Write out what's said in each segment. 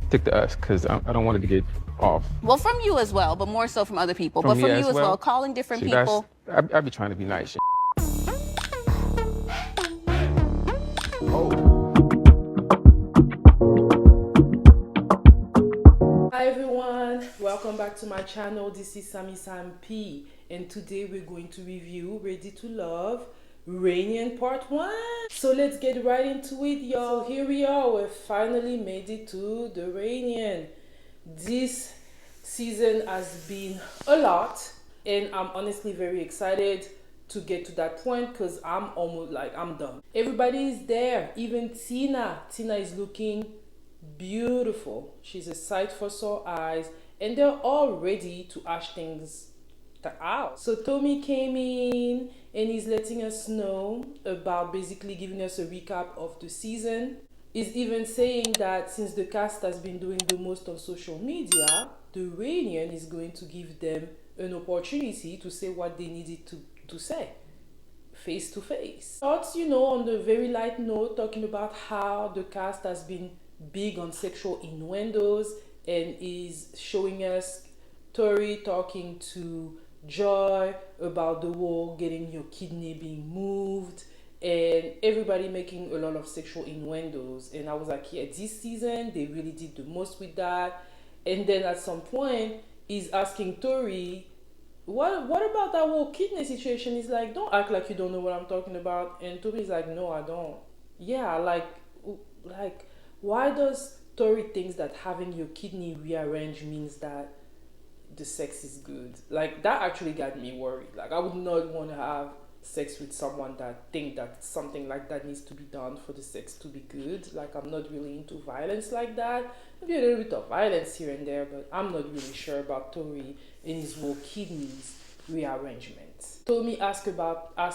Stick to us because I don't want it to get off. Well, from you as well, but more so from other people. From But me from as you as well, well. calling different See, that's people. I be trying to be nice. Oh. Hi everyone, welcome back to my channel. This is Sam P, and today we're going to review Ready to Love Reunion Part 1. So let's get right into it, y'all. So here we are, we finally made it to the reunion. This season has been a lot, and I'm honestly very excited to get to that point because I'm almost like I'm done. Everybody is there, even Tina. Tina is looking beautiful. She's a sight for sore eyes, and they're all ready to hash things out. So Tommy came in and he's letting us know about basically giving us a recap of the season. He's even saying that since the cast has been doing the most on social media, the reunion is going to give them an opportunity to say what they needed to say face to face. Thoughts, on the very light note, talking about how the cast has been big on sexual innuendos and is showing us Tori talking to Joy about the whole getting your kidney being moved and everybody making a lot of sexual innuendos. And I was like, yeah, this season they really did the most with that. And then at some point, he's asking Tori, what about that whole kidney situation? He's like, don't act like you don't know what I'm talking about. And Tori's like, no, I don't. Yeah, like why does Tori thinks that having your kidney rearranged means that the sex is good? Like that actually got me worried. Like I would not want to have sex with someone that think that something like that needs to be done for the sex to be good. Like I'm not really into violence like that. Maybe a little bit of violence here and there, but I'm not really sure about Tori and his whole kidneys rearrangement. Tommy asked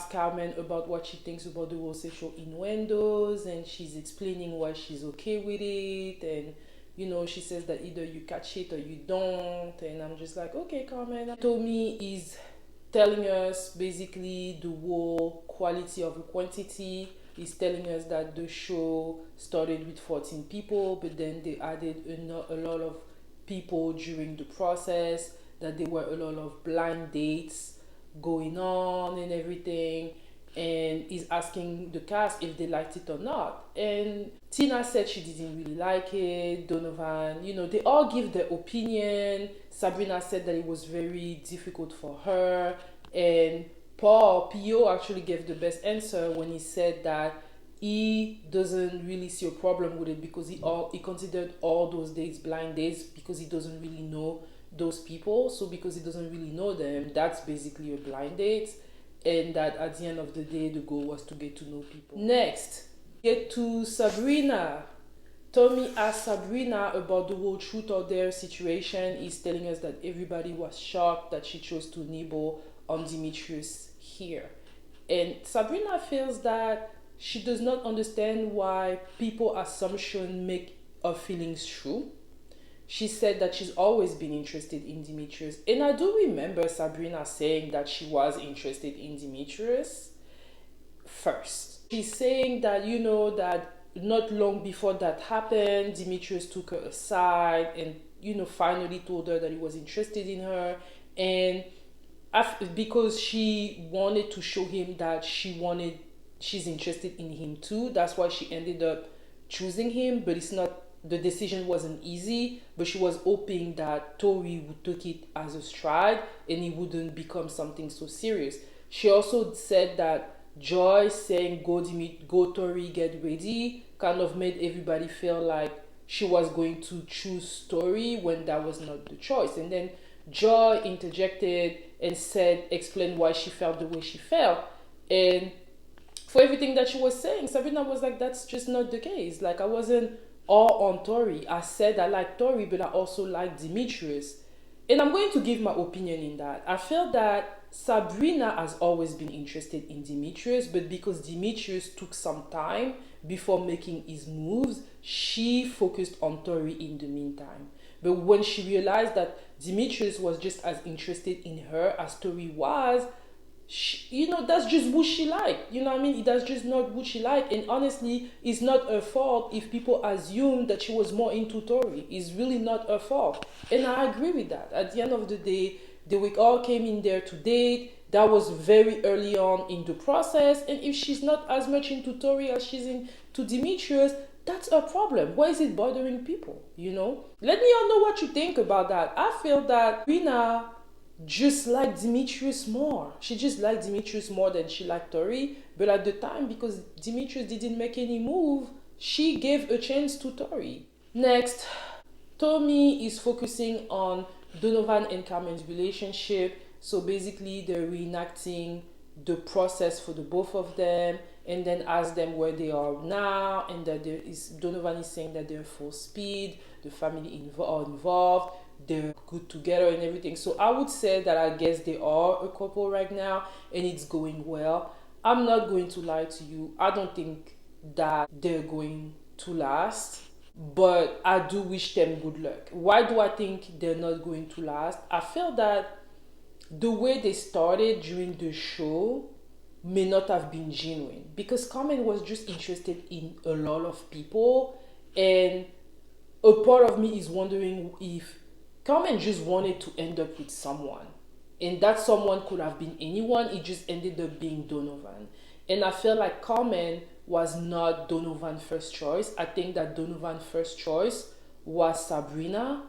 Carmen about what she thinks about the whole sexual innuendos, and she's explaining why she's okay with it, and she says that either you catch it or you don't, and I'm just like, okay, Carmen. Tommy is telling us basically the whole quality of a quantity. He's telling us that the show started with 14 people, but then they added a lot of people during the process, that there were a lot of blind dates going on and everything, and he's asking the cast if they liked it or not. And Tina said she didn't really like it. Donovan, they all give their opinion. Sabrina said that it was very difficult for her, and P.O. actually gave the best answer when he said that he doesn't really see a problem with it because he considered all those dates blind dates because he doesn't really know those people. So because he doesn't really know them, that's basically a blind date, and that at the end of the day the goal was to get to know people. Next, get to Sabrina. Tommy asked Sabrina about the whole truth or dare situation. He's telling us that everybody was shocked that she chose to nibble on Demetrius here. And Sabrina feels that she does not understand why people assumption make her feelings true. She said that she's always been interested in Demetrius. And I do remember Sabrina saying that she was interested in Demetrius first. She's saying that, that not long before that happened, Demetrius took her aside and, finally told her that he was interested in her. And because she wanted to show him that she's interested in him too, that's why she ended up choosing him. But the decision wasn't easy, but she was hoping that Tori would take it as a stride and it wouldn't become something so serious. She also said that Joy saying go Tori, get ready, kind of made everybody feel like she was going to choose Tori when that was not the choice. And then Joy interjected and explained why she felt the way she felt. And for everything that she was saying, Sabrina was like, that's just not the case. Like, I wasn't all on Tori. I said I like Tori, but I also like Demetrius. And I'm going to give my opinion in that. I feel that Sabrina has always been interested in Demetrius, but because Demetrius took some time before making his moves, she focused on Tori in the meantime. But when she realized that Demetrius was just as interested in her as Tori was, that's just what she like. You know what I mean? That's just not what she like. And honestly, it's not her fault if people assume that she was more into Tori. It's really not her fault. And I agree with that. At the end of the day, they all came in there to date. That was very early on in the process. And if she's not as much into Tori as she's into Demetrius, that's a problem. Why is it bothering people? Let me all know what you think about that. I feel that Rina just liked Demetrius more. She just liked Demetrius more than she liked Tori. But at the time, because Demetrius didn't make any move, she gave a chance to Tori. Next, Tommy is focusing on Donovan and Carmen's relationship. So basically, they're reenacting the process for the both of them, and then ask them where they are now, and that Donovan is saying that they're full speed, the family are involved, they're good together and everything. So I would say that I guess they are a couple right now, and it's going well. I'm not going to lie to you. I don't think that they're going to last, but I do wish them good luck. Why do I think they're not going to last? I feel that the way they started during the show may not have been genuine, because Carmen was just interested in a lot of people, and a part of me is wondering if Carmen just wanted to end up with someone, and that someone could have been anyone. It just ended up being Donovan, and I feel like Carmen was not Donovan's first choice. I think that Donovan's first choice was Sabrina,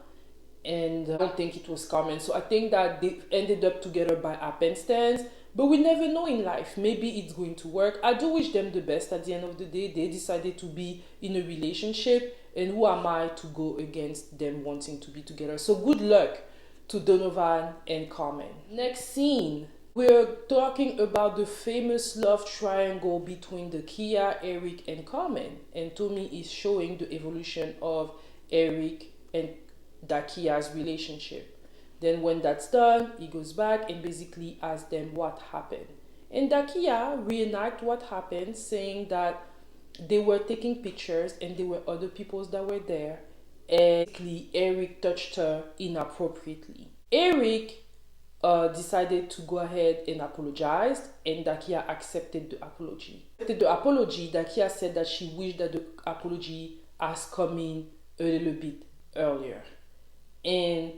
and I don't think it was Carmen. So I think that they ended up together by happenstance, but we never know in life. Maybe it's going to work. I do wish them the best. At the end of the day, they decided to be in a relationship, and who am I to go against them wanting to be together? So good luck to Donovan and Carmen. Next scene, we're talking about the famous love triangle between Dakia, Eric, and Carmen, and Tommy is showing the evolution of Eric and Dakia's relationship. Then when that's done, he goes back and basically asks them what happened. And Dakia reenact what happened, saying that they were taking pictures and there were other people that were there. And basically, Eric touched her inappropriately. Eric decided to go ahead and apologize, and Dakia accepted the apology. Dakia said that she wished that the apology has come in a little bit earlier. And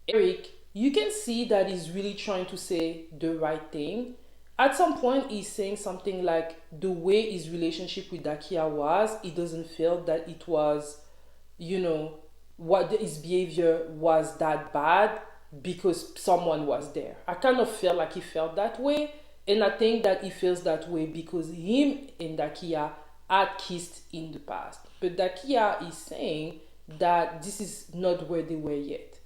Eric, you can see that he's really trying to say the right thing. At some point, he's saying something like the way his relationship with Dakia was, he doesn't feel that it was, his behavior was that bad because someone was there. I kind of feel like he felt that way, and I think that he feels that way because him and Dakia had kissed in the past. But Dakia is saying that this is not where they were yet.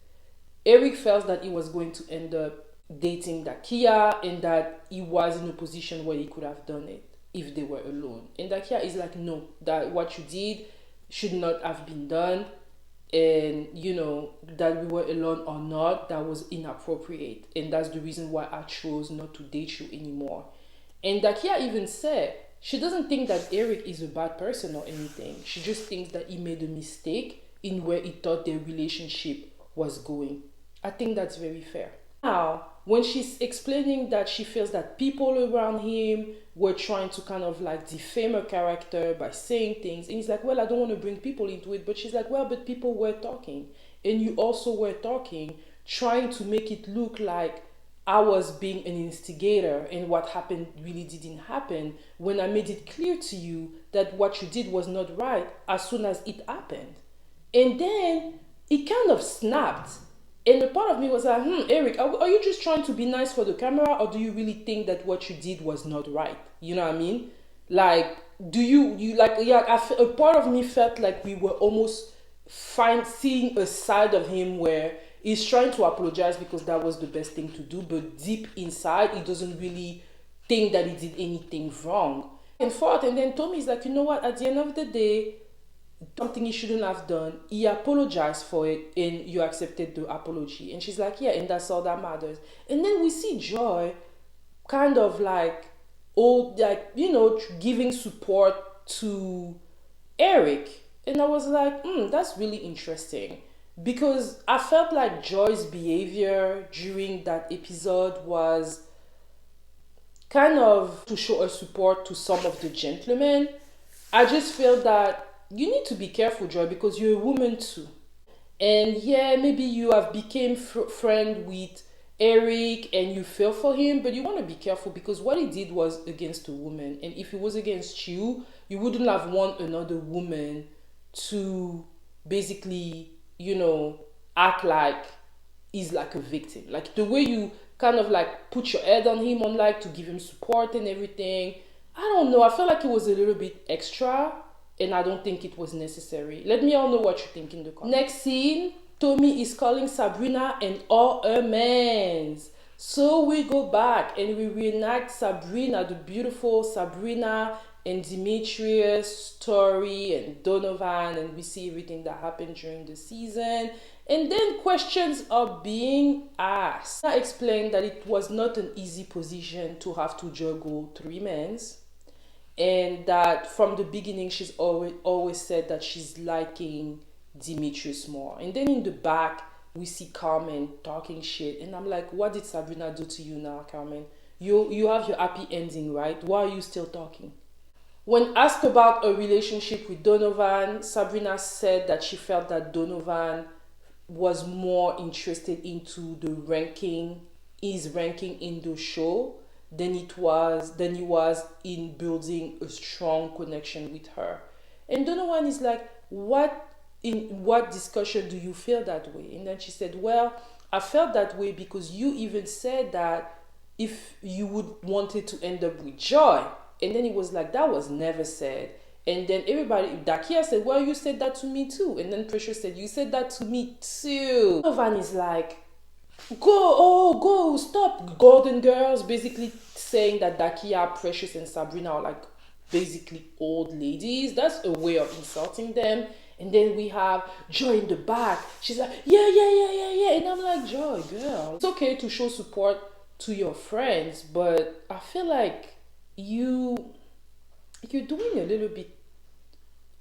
Eric felt that he was going to end up dating Dakia, and that he was in a position where he could have done it if they were alone. And Dakia is like, no, that what you did should not have been done, and that we were alone or not, that was inappropriate, and that's the reason why I chose not to date you anymore. And Dakia even said she doesn't think that Eric is a bad person or anything. She just thinks that he made a mistake in where he thought their relationship was going. I think that's very fair. Now, when she's explaining that she feels that people around him were trying to kind of like defame her character by saying things, and he's like, well, I don't want to bring people into it, but she's like, well, but people were talking, and you also were talking, trying to make it look like I was being an instigator and what happened really didn't happen, when I made it clear to you that what you did was not right as soon as it happened. And then it kind of snapped. And a part of me was like, Eric, are you just trying to be nice for the camera, or do you really think that what you did was not right? You know what I mean? Like, do you like, yeah, a part of me felt like we were almost seeing a side of him where he's trying to apologize because that was the best thing to do, but deep inside, he doesn't really think that he did anything wrong. And forth, and then Tommy's like, you know what, at the end of the day, something he shouldn't have done, he apologized for it, and you accepted the apology. And she's like, yeah, and that's all that matters. And then we see Joy kind of like, giving support to Eric. And I was like, that's really interesting, because I felt like Joy's behavior during that episode was kind of to show her support to some of the gentlemen. I just feel that you need to be careful, Joy, because you're a woman too. And yeah, maybe you have became friend with Eric and you fell for him, but you want to be careful because what he did was against a woman, and if it was against you, you wouldn't have want another woman to basically, act like he's like a victim. Like the way you kind of like put your head on him on like to give him support and everything. I don't know. I feel like it was a little bit extra and I don't think it was necessary. Let me all know what you think in the comments. Next scene, Tommy is calling Sabrina and all her mans. So we go back and we reenact Sabrina, the beautiful Sabrina and Demetrius story and Donovan, and we see everything that happened during the season. And then questions are being asked. I explained that it was not an easy position to have to juggle 3 men, and that from the beginning she's always said that she's liking Demetrius more. And then in the back we see Carmen talking shit, and I'm like, what did Sabrina do to you now, Carmen? You have your happy ending, right? Why are you still talking? When asked about a relationship with Donovan, Sabrina said that she felt that Donovan was more interested into his ranking in the show than he was in building a strong connection with her. And Donovan is like, in what discussion do you feel that way? And then she said, well, I felt that way because you even said that if you would wanted to end up with Joy. And then he was like, that was never said. And then Dakia said, well, you said that to me too. And then Precious said, you said that to me too. Donovan is like, go, stop, Golden Girls. Basically saying that Dakia, Precious, and Sabrina are like basically old ladies. That's a way of insulting them. And then we have Joy in the back. She's like, yeah. And I'm like, Joy, girl, it's okay to show support to your friends, but I feel like you're doing a little bit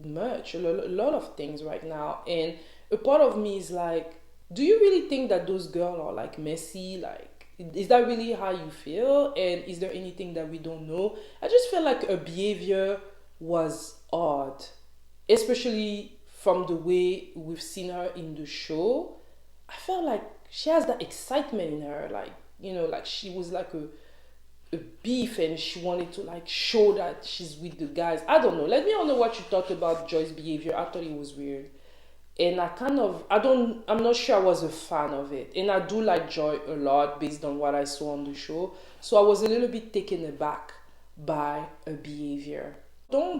much, a lot of things right now. And a part of me is like, do you really think that those girls are like messy? Like, is that really how you feel? And is there anything that we don't know? I just feel like her behavior was odd, especially from the way we've seen her in the show. I felt like she has that excitement in her, like, like she was like a beef and she wanted to like show that she's with the guys. I don't know. Let me know what you thought about Joy's behavior. I thought it was weird. And I'm not sure I was a fan of it. And I do like Joy a lot based on what I saw on the show. So I was a little bit taken aback by her behavior.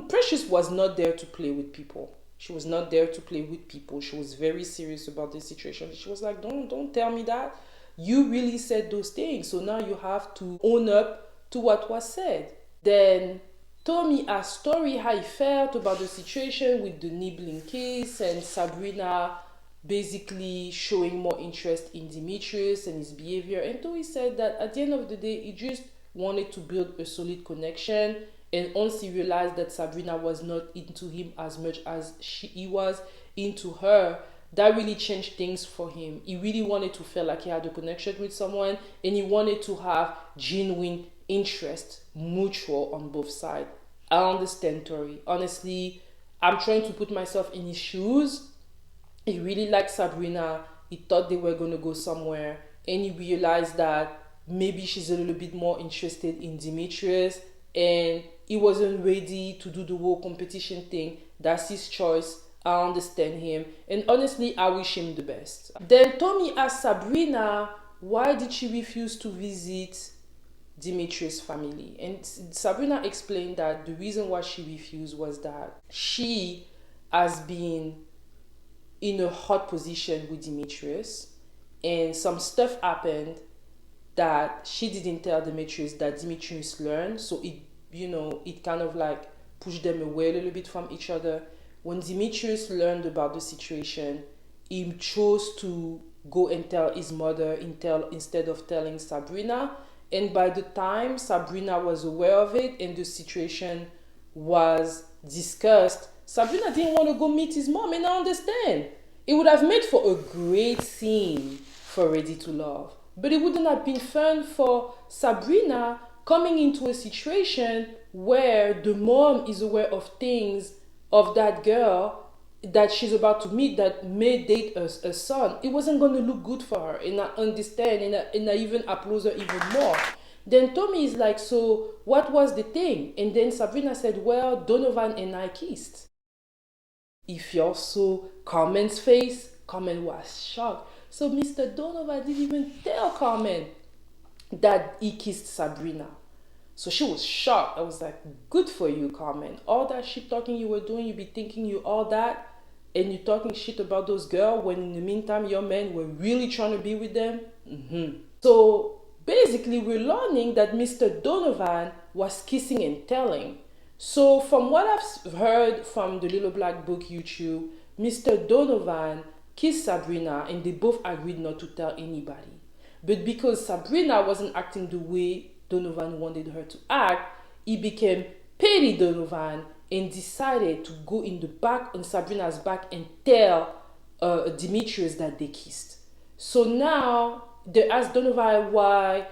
Precious was not there to play with people. She was not there to play with people. She was very serious about the situation. She was like, don't tell me that. You really said those things. So now you have to own up to what was said. Then Tommy asked Story how he felt about the situation with the nibbling kiss and Sabrina basically showing more interest in Demetrius and his behavior. And Tori said that at the end of the day, he just wanted to build a solid connection. And once he realized that Sabrina was not into him as much as he was into her, that really changed things for him. He really wanted to feel like he had a connection with someone, and he wanted to have genuine interest, mutual on both sides. I understand Tori. Honestly, I'm trying to put myself in his shoes. He really liked Sabrina. He thought they were going to go somewhere, and he realized that maybe she's a little bit more interested in Demetrius, and he wasn't ready to do the whole competition thing. That's his choice. I understand him, and honestly, I wish him the best. Then Tommy asked Sabrina why did she refuse to visit Demetrius' family, and Sabrina explained that the reason why she refused was that she has been in a hot position with Demetrius, and some stuff happened that she didn't tell Demetrius that Demetrius learned, so it kind of like pushed them away a little bit from each other. When Demetrius learned about the situation, he chose to go and tell his mother instead of telling Sabrina. And by the time Sabrina was aware of it and the situation was discussed, Sabrina didn't want to go meet his mom, and I understand. It would have made for a great scene for Ready to Love. But it wouldn't have been fun for Sabrina coming into a situation where the mom is aware of things of that girl that she's about to meet that may date a son, it wasn't going to look good for her. And I understand, and I even applaud her even more. Then Tommy is like, so what was the thing? And then Sabrina said, well, Donovan and I kissed. If you saw Carmen's face, Carmen was shocked. So Mr. Donovan didn't even tell Carmen that he kissed Sabrina. So she was shocked. I was like, good for you, Carmen. All that shit talking you were doing, you be thinking you all that, and you talking shit about those girls when in the meantime your men were really trying to be with them. So basically we're learning that Mr. Donovan was kissing and telling. So from what I've heard from the Little Black Book YouTube, Mr. Donovan kissed Sabrina and they both agreed not to tell anybody. But because Sabrina wasn't acting the way Donovan wanted her to act, he became petty Donovan and decided to go in the back on Sabrina's back and tell Demetrius that they kissed. So now they asked Donovan why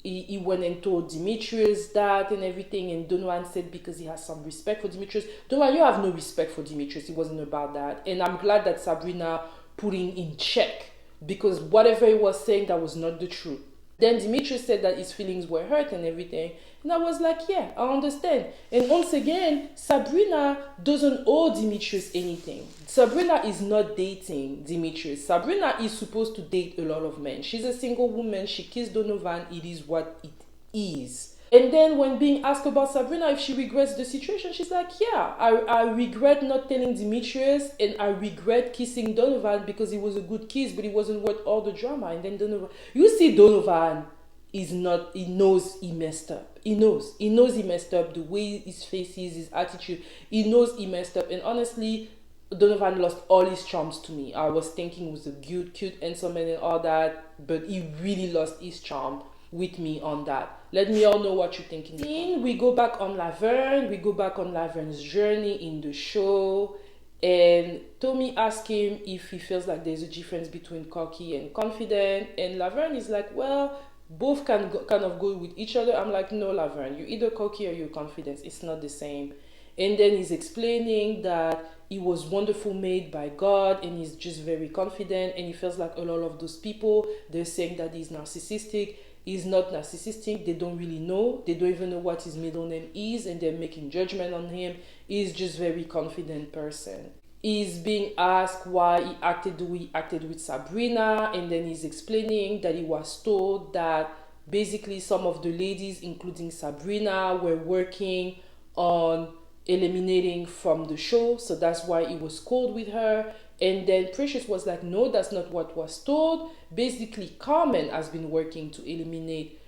he went and told Demetrius that and everything, and Donovan said because he has some respect for Demetrius. Donovan, you have no respect for Demetrius. It wasn't about that. And I'm glad that Sabrina put him in check, because whatever he was saying, that was not the truth. Then Demetrius said that his feelings were hurt and everything. And I was like, yeah, I understand. And once again, Sabrina doesn't owe Demetrius anything. Sabrina is not dating Demetrius. Sabrina is supposed to date a lot of men. She's a single woman. She kissed Donovan. It is what it is. And then when being asked about Sabrina if she regrets the situation, she's like, yeah, I regret not telling Demetrius, and I regret kissing Donovan because it was a good kiss, but it wasn't worth all the drama. And then Donovan, you see, Donovan is not, he knows he messed up. He knows he messed up, the way his face is, his attitude. He knows he messed up. And honestly, Donovan lost all his charms to me. I was thinking he was a cute, handsome man and all that, but he really lost his charm with me on that. Let me all know what you're thinking. We go back on Laverne. We go back on Laverne's journey in the show. And Tommy asked him if he feels like there's a difference between cocky and confident. And Laverne is like, well, both can kind of go with each other. I'm like, no, Laverne, you're either cocky or you're confident. It's not the same. And then he's explaining that he was wonderful made by God and he's just very confident. And he feels like a lot of those people, they're saying that he's narcissistic. He's not narcissistic. They don't really know. They don't even know what his middle name is, and they're making judgment on him. He's just very confident person. He's being asked why he acted the way he acted with Sabrina, and then he's explaining that he was told that basically some of the ladies, including Sabrina, were working on eliminating from the show, so that's why he was cold with her. And then Precious was like, no, that's not what was told. Basically, Carmen has been working to eliminate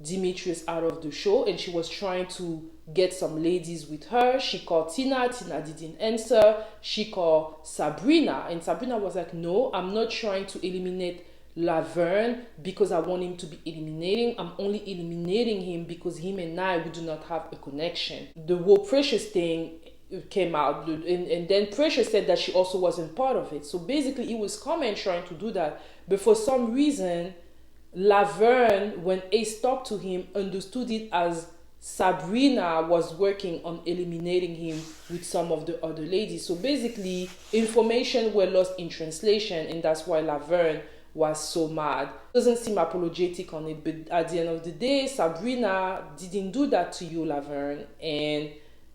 Demetrius out of the show, and she was trying to get some ladies with her. She called Tina didn't answer. She called Sabrina, and Sabrina was like, no, I'm not trying to eliminate Laverne because I want him to be eliminating. I'm only eliminating him because him and we do not have a connection. The whole Precious thing came out, and then Precious said that she also wasn't part of it. So basically it was Carmen trying to do that, but for some reason Laverne, when Ace talked to him, understood it as Sabrina was working on eliminating him with some of the other ladies. So basically information were lost in translation, and that's why Laverne was so mad. Doesn't seem apologetic on it, but at the end of the day, Sabrina didn't do that to you, Laverne. And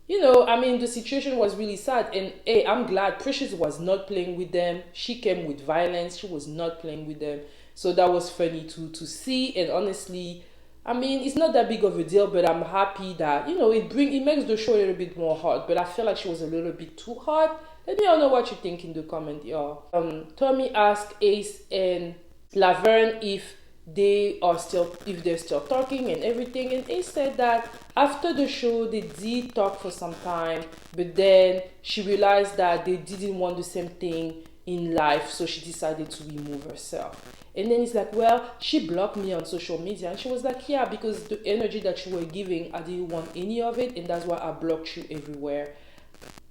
you know, I mean, the situation was really sad. And hey, I'm glad Precious was not playing with them. She came with violence. She was not playing with them. So that was funny to see. And honestly, I mean, it's not that big of a deal, but I'm happy that, you know, it makes the show a little bit more hot. But I feel like she was a little bit too hot. Let me all know what you think in the comment, y'all. Tommy asked Ace and Laverne if they're still talking and everything, and Ace said that after the show they did talk for some time, but then she realized that they didn't want the same thing in life, so she decided to remove herself. And then he's like, well, she blocked me on social media. And she was like, yeah, because the energy that you were giving, I didn't want any of it, and that's why I blocked you everywhere.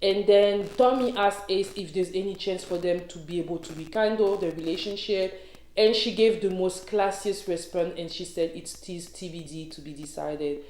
And then Tommy asked Ace if there's any chance for them to be able to rekindle their relationship. And she gave the most classiest response, and she said it's TBD, to be decided.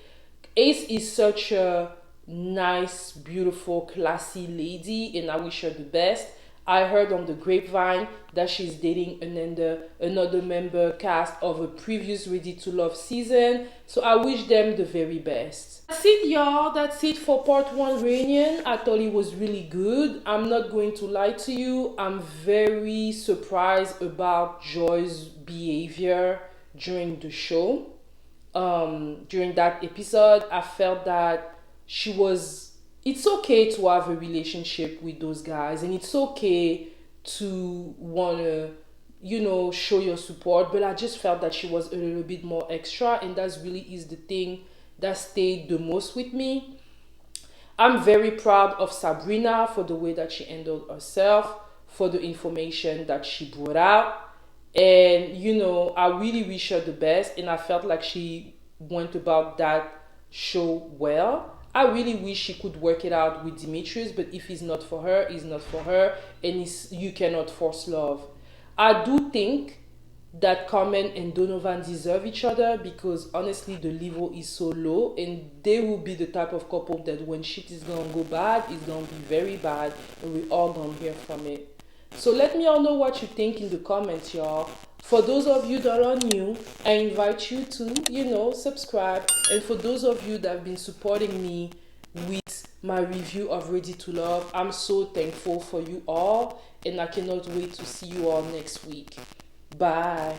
Ace is such a nice, beautiful, classy lady, and I wish her the best. I heard on the grapevine that she's dating another member cast of a previous Ready to Love season. So I wish them the very best. That's it, y'all. That's it for part 1 reunion. I thought it was really good. I'm not going to lie to you. I'm very surprised about Joy's behavior during the show. During that episode, I felt that it's okay to have a relationship with those guys, and it's okay to want to, show your support, but I just felt that she was a little bit more extra, and that's really is the thing that stayed the most with me. I'm very proud of Sabrina for the way that she handled herself, for the information that she brought out. And, I really wish her the best, and I felt like she went about that show well. I really wish she could work it out with Demetrius, but if it's not for her, it's not for her, and you cannot force love. I do think that Carmen and Donovan deserve each other, because honestly the level is so low, and they will be the type of couple that when shit is gonna go bad, it's gonna be very bad, and we all gonna hear from it. So let me all know what you think in the comments, y'all. For those of you that are new, I invite you to, subscribe. And for those of you that have been supporting me with my review of Ready to Love, I'm so thankful for you all. And I cannot wait to see you all next week. Bye.